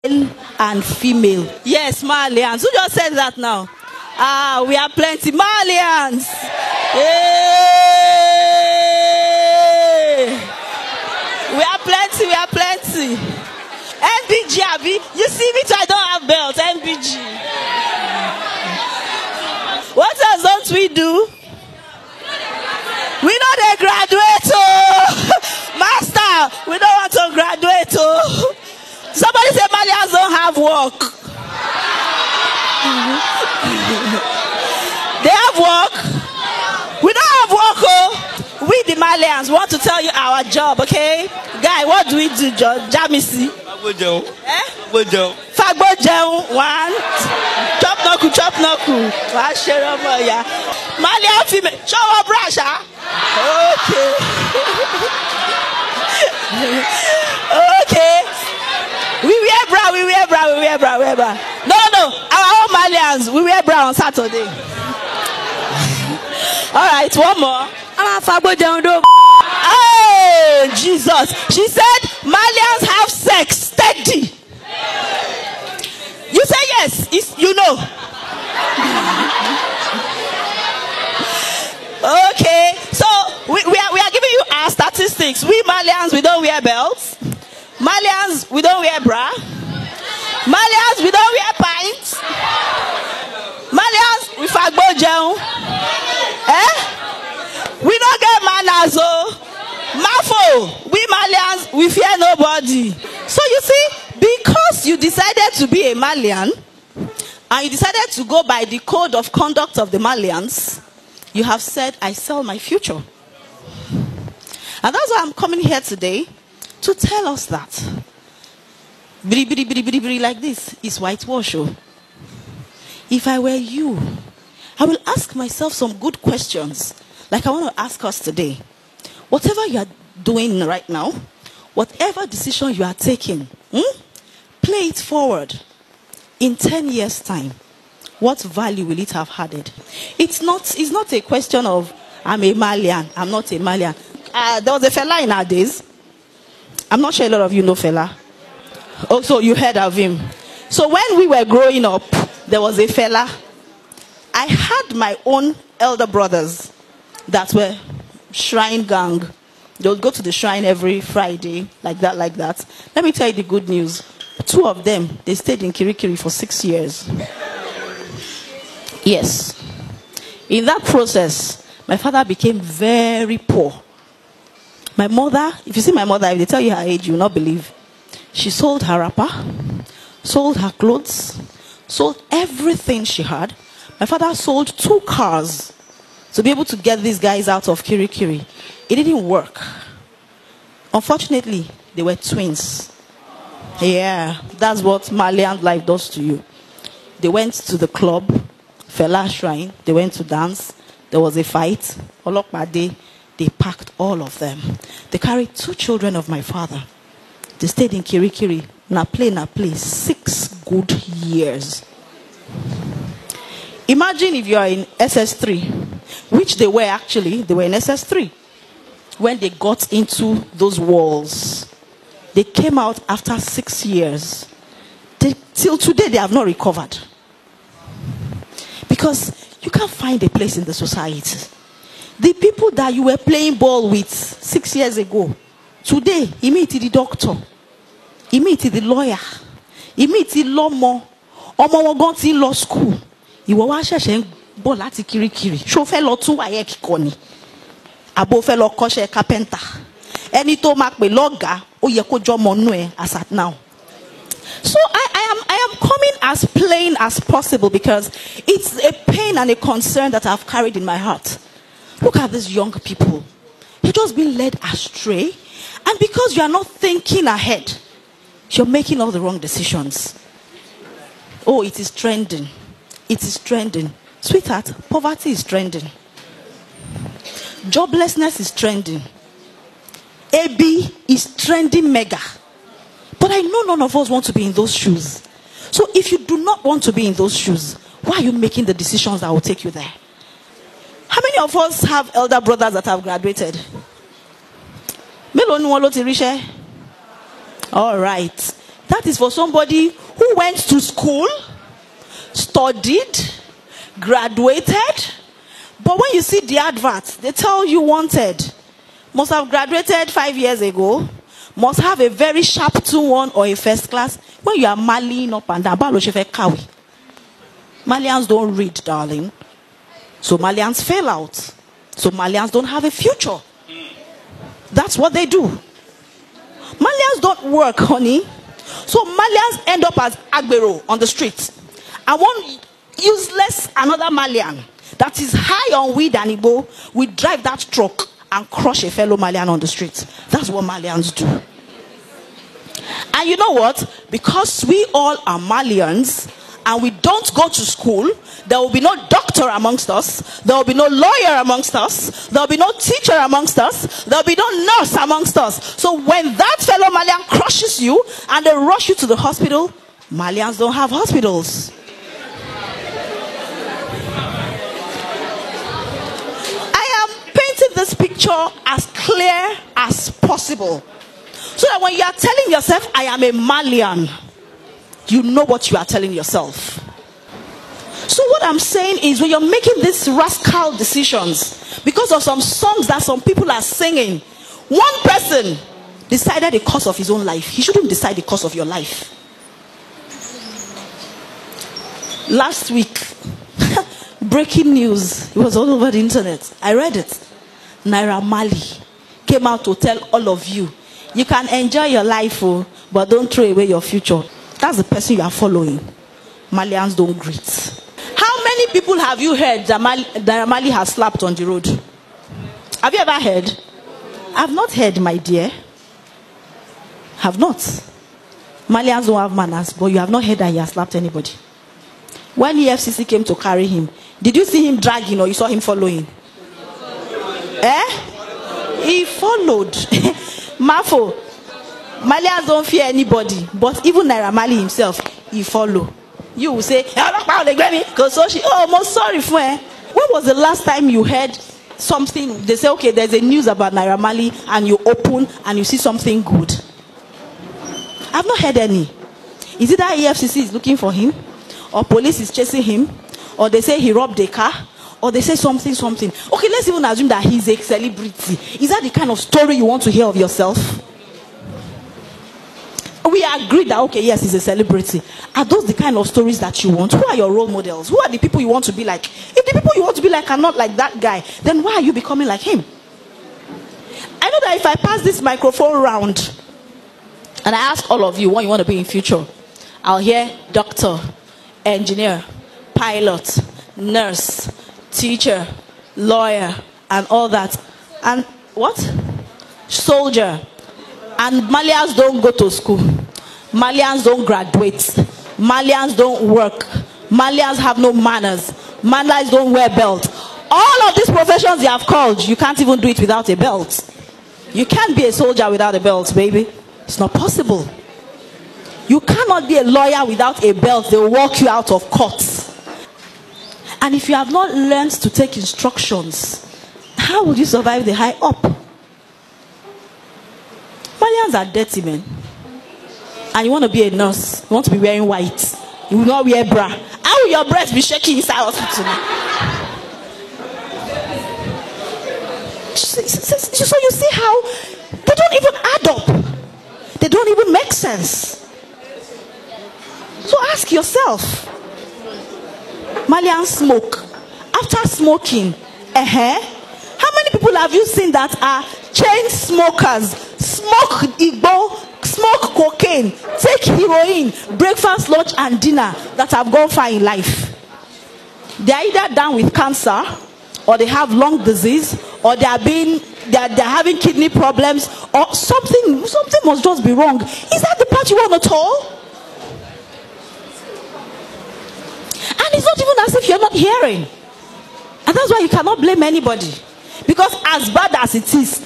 and female. Yes, Malians. Who just said that now? We are plenty. Malians. Hey. We are plenty. We are plenty. NBG, Abi. You see me too, I don't have belt. NBG. What else don't we do? We know they graduate. Oh. Master, we don't want to graduate. Oh. Somebody say Malians don't have work. They have work. We don't have work. Oh. We the Malians want to tell you our job, okay? Guy, what do we do, Jamisi? Fagbo one. Chop noku, chop noku. Malian female. Show up, Brasha. Okay. Okay. We wear bra, we wear bra, we wear bra, we wear bra. No. Our own Malians, we wear bra on Saturday. All right, one more. Oh, Jesus. She said Malians have sex steady. You say yes, you know. Okay, so we are giving you our statistics. We Malians, we don't wear belts. Malians, we don't wear bra. Malians, we don't wear pints. Malians, we fagbo jeun. We don't get manners, oh. Mafo, we Malians, we fear nobody. So you see, because you decided to be a Malian, and you decided to go by the code of conduct of the Malians, you have said, I sell my future. And that's why I'm coming here today to tell us that. Bri like this is whitewash. If I were you, I will ask myself some good questions. Like I want to ask us today. Whatever you are doing right now, whatever decision you are taking, play it forward. In 10 years' time, what value will it have added? It's not a question of, I'm a Malian, I'm not a Malian. There was a fella in our days. I'm not sure a lot of you know fella. Also, you heard of him. So when we were growing up, there was a fella. I had my own elder brothers that were shrine gang. They would go to the shrine every Friday, like that. Let me tell you the good news. 2 of them, they stayed in Kirikiri for 6 years. Yes. In that process, my father became very poor. My mother, if you see my mother, if they tell you her age, you will not believe. She sold her wrapper, sold her clothes, sold everything she had. My father sold 2 cars to be able to get these guys out of Kirikiri. It didn't work. Unfortunately, they were twins. Yeah, that's what Malian life does to you. They went to the club, Fela Shrine, they went to dance. There was a fight. Olokpade, they packed all of them. They carried 2 children of my father. They stayed in Kirikiri. Na play. 6 good years. Imagine if you are in SS3, which they were actually. They were in SS3. When they got into those walls, they came out after 6 years. Till today, they have not recovered. Because you can't find a place in the society. The people that you were playing ball with 6 years ago, today, he meet the doctor, he meet the lawyer, he meet the lawman, ọmọ wọn gan ti law school. Ìwọ wá ṣẹ̀ṣẹ̀ ń bọ̀ láti Kirikiri. Ṣó fẹ́ lọ tún wáyé kíkọ ni? Àbò fẹ́ lọ kọ́ṣẹ́ carpenter. Ẹni tó máa pè lọ́gàá, ó yẹ kó jọmọ nú ẹ as at now. So I am coming as plain as possible because it's a pain and a concern that I've carried in my heart. Look at these young people. They're just being led astray. And because you are not thinking ahead, you're making all the wrong decisions. Oh, it is trending. It is trending. Sweetheart, poverty is trending. Joblessness is trending. AB is trending mega. But I know none of us want to be in those shoes. So if you do not want to be in those shoes, why are you making the decisions that will take you there? How many of us have elder brothers that have graduated? All right. That is for somebody who went to school, studied, graduated. But when you see the adverts, they tell you wanted. Must have graduated 5 years ago. Must have a very sharp 2-1 or a first class. When you are Malian up and down, Malians don't read, darling. So Malians fail out. So Malians don't have a future. That's what they do. Malians don't work, honey. So Malians end up as Agbero on the street. And one useless another Malian that is high on weed and Igbo will drive that truck and crush a fellow Malian on the street. That's what Malians do. And you know what? Because we all are Malians and we don't go to school, there will be no doctor amongst us, there will be no lawyer amongst us, there will be no teacher amongst us, there will be no nurse amongst us. So when that fellow Malian crushes you and they rush you to the hospital, Malians don't have hospitals. This picture as clear as possible, so that when you are telling yourself, I am a Malian, you know what you are telling yourself. So what I'm saying is, when you're making these rascal decisions because of some songs that some people are singing, one person decided the course of his own life. He shouldn't decide the course of your life. Last week, breaking news, it was all over the internet. I read it. Naira Marley came out to tell all of you, you can enjoy your life, but don't throw away your future. That's the person you are following. Malians don't greet. How many people have you heard that Naira Marley has slapped on the road? Have you ever heard? I've not heard, my dear. Have not. Malians don't have manners, but you have not heard that he has slapped anybody. When EFCC came to carry him, did you see him dragging or you saw him following? He followed. Mafo. Malians don't fear anybody, but even Naira Marley himself, he followed. You will say, oh, most sorry for her. When was the last time you heard something? They say, okay, there's a news about Naira Marley, and you open and you see something good. I've not heard any. Is it that EFCC is looking for him, or police is chasing him, or they say he robbed a car, or they say something. Okay, let's even assume that he's a celebrity. Is that the kind of story you want to hear of yourself? We agree that, okay, yes, he's a celebrity. Are those the kind of stories that you want? Who are your role models? Who are the people you want to be like? If the people you want to be like are not like that guy, then why are you becoming like him? I know that if I pass this microphone round and I ask all of you what you want to be in future, I'll hear doctor, engineer, pilot, nurse, teacher, lawyer, and all that. And what? Soldier. And Malians don't go to school. Malians don't graduate. Malians don't work. Malians have no manners. Malians don't wear belt. All of these professions you have called, you can't even do it without a belt. You can't be a soldier without a belt, baby. It's not possible. You cannot be a lawyer without a belt. They will walk you out of court. And if you have not learned to take instructions, how will you survive the high up? Malians are dirty men. And you want to be a nurse. You want to be wearing white. You will not wear bra. How will your breast be shaking inside hospital? So you see how they don't even add up. They don't even make sense. So ask yourself. Malians smoke. After smoking, how many people have you seen that are chain smokers? Smoke Igbo, smoke cocaine, take heroin, breakfast, lunch, and dinner that have gone far in life. They are either down with cancer, or they have lung disease, or they're having kidney problems, or something must just be wrong. Is that the part you want at all? And it's not even as if you're not hearing. And that's why you cannot blame anybody. Because as bad as it is,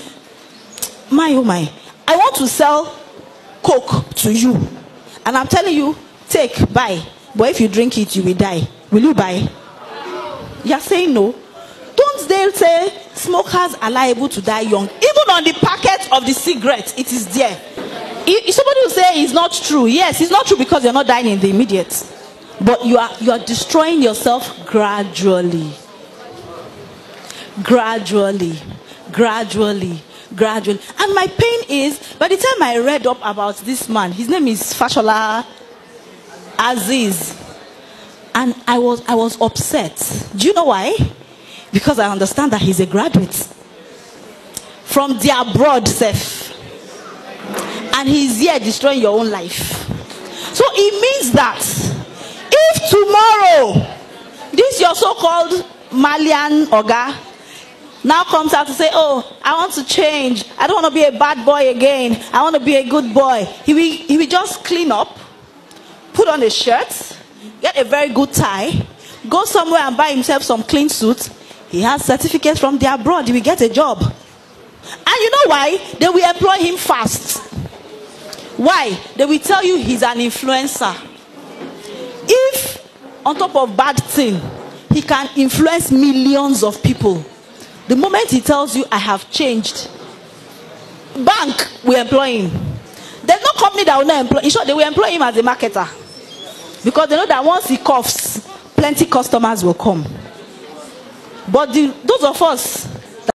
my oh my, I want to sell Coke to you. And I'm telling you, take, buy. But if you drink it, you will die. Will you buy? You're saying no. Don't they say smokers are liable to die young? Even on the packet of the cigarette, it is there. Somebody will say it's not true. Yes, it's not true because you're not dying in the immediate. But you are destroying yourself gradually. Gradually. And my pain is, by the time I read up about this man, his name is Fashola Aziz, and I was upset. Do you know why? Because I understand that he's a graduate from the abroad self, and he's here destroying your own life. So it means that if tomorrow this your so-called Malian Oga now comes out to say, oh, I want to change, I don't want to be a bad boy again, I want to be a good boy, he will just clean up, put on a shirt, get a very good tie, go somewhere and buy himself some clean suit. He has certificates from the abroad, he will get a job. And you know why? They will employ him fast. Why? They will tell you he's an influencer. If on top of bad thing, he can influence millions of people, the moment he tells you, I have changed, bank will employ him. There's no company that will not employ him. In short, they will employ him as a marketer. Because they know that once he coughs, plenty customers will come. But those of us